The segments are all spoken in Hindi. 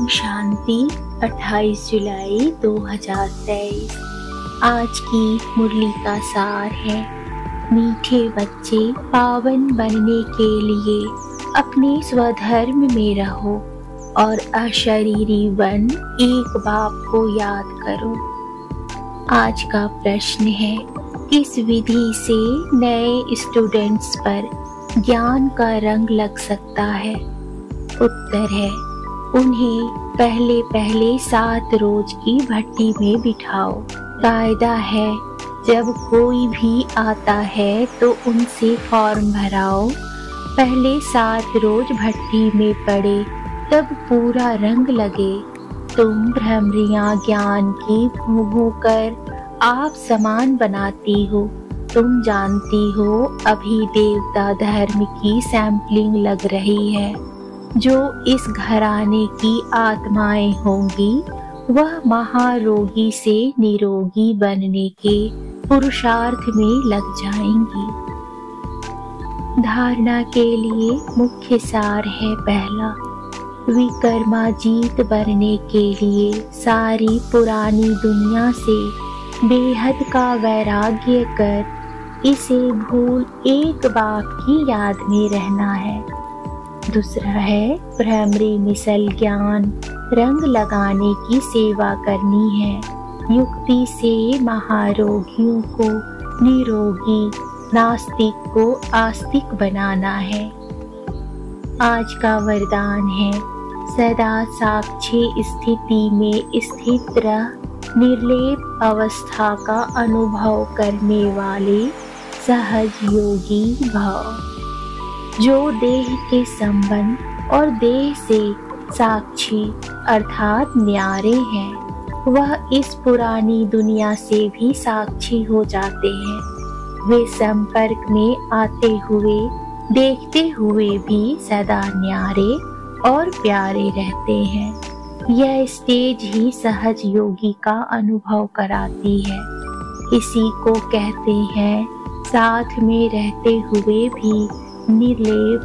शांति। 28 जुलाई 2023। आज की मुरली का सार है, मीठे बच्चे पावन बनने के लिए अपने स्वधर्म में रहो और अशरीरी बन एक बाप को याद करो। आज का प्रश्न है, किस विधि से नए स्टूडेंट्स पर ज्ञान का रंग लग सकता है? उत्तर है, उन्हें पहले पहले 7 रोज की भट्टी में बिठाओ। कायदा है, जब कोई भी आता है तो उनसे फॉर्म भराओ। पहले 7 रोज भट्टी में पड़े तब पूरा रंग लगे। तुम भ्रमरियां ज्ञान की भू कर आप समान बनाती हो। तुम जानती हो अभी देवता धर्म की सैंपलिंग लग रही है। जो इस घराने की आत्माएं होंगी वह महारोगी से निरोगी बनने के पुरुषार्थ में लग जाएंगी। धारणा के लिए मुख्य सार है, पहला, विकर्माजीत बनने के लिए सारी पुरानी दुनिया से बेहद का वैराग्य कर इसे भूल एक बाप की याद में रहना है। दूसरा है, भ्रमरी मिसल ज्ञान रंग लगाने की सेवा करनी है। युक्ति से महारोगियों को निरोगी, नास्तिक को आस्तिक बनाना है। आज का वरदान है, सदा साक्षी स्थिति में स्थित रह निर्लेप अवस्था का अनुभव करने वाले सहज योगी भव। जो देह के संबंध और देह से साक्षी अर्थात न्यारे हैं, वह इस पुरानी दुनिया से भी साक्षी हो जाते हैं। वे संपर्क में आते हुए देखते हुए भी सदा न्यारे और प्यारे रहते हैं। यह स्टेज ही सहज योगी का अनुभव कराती है। इसी को कहते हैं साथ में रहते हुए भी निर्लेप।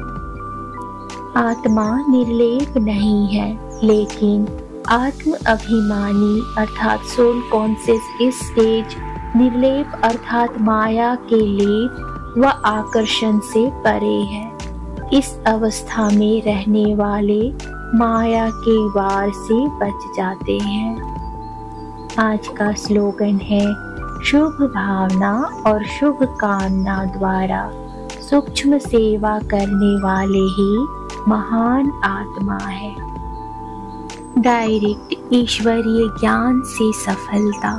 आत्मा निर्लेप नहीं है, लेकिन आत्म अभिमानी अर्थात सोल कॉन्शियस स्टेज निर्लेप अर्थात माया के लेप व आकर्षण से परे है। इस अवस्था में रहने वाले माया के वार से बच जाते हैं। आज का स्लोगन है, शुभ भावना और शुभ कामना द्वारा सूक्ष्म सेवा करने वाले ही महान आत्मा है। डायरेक्ट ईश्वरीय ज्ञान से सफलता।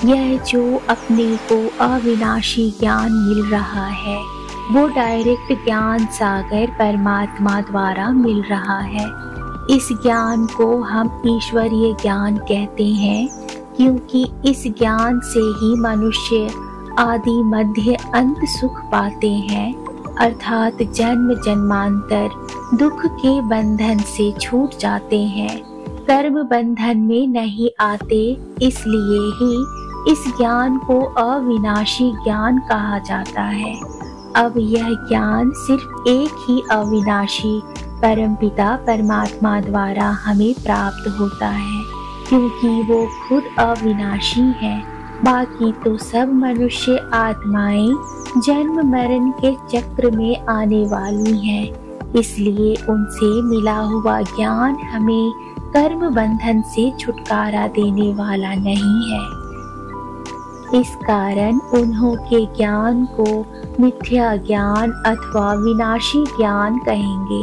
यह जो अपने को अविनाशी ज्ञान मिल रहा है, वो डायरेक्ट ज्ञान सागर परमात्मा द्वारा मिल रहा है। इस ज्ञान को हम ईश्वरीय ज्ञान कहते हैं, क्योंकि इस ज्ञान से ही मनुष्य आदि मध्य अंत सुख पाते हैं, अर्थात जन्म जन्मांतर दुख के बंधन से छूट जाते हैं, कर्म बंधन में नहीं आते। इसलिए ही इस ज्ञान को अविनाशी ज्ञान कहा जाता है। अब यह ज्ञान सिर्फ एक ही अविनाशी परमपिता परमात्मा द्वारा हमें प्राप्त होता है, क्योंकि वो खुद अविनाशी है। बाकी तो सब मनुष्य आत्माएं जन्म मरण के चक्र में आने वाली हैं, इसलिए उनसे मिला हुआ ज्ञान हमें कर्म बंधन से छुटकारा देने वाला नहीं है। इस कारण उन्हों के ज्ञान को मिथ्या ज्ञान अथवा विनाशी ज्ञान कहेंगे,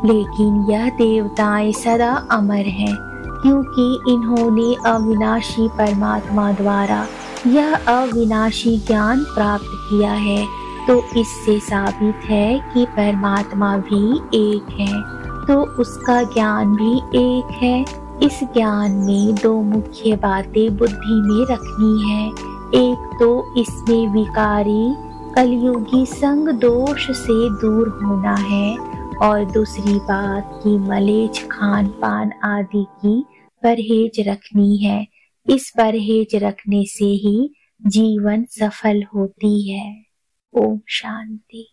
लेकिन यह देवताएं सदा अमर हैं, क्योंकि इन्होंने अविनाशी परमात्मा द्वारा यह अविनाशी ज्ञान प्राप्त किया है। तो इससे साबित है कि परमात्मा भी एक है, तो उसका ज्ञान भी एक है। इस ज्ञान में 2 मुख्य बातें बुद्धि में रखनी है। एक तो इसमें विकारी कलयुगी संग दोष से दूर होना है, और दूसरी बात कि मलेच्छ खान पान आदि की परहेज रखनी है। इस परहेज रखने से ही जीवन सफल होती है। ओम शांति।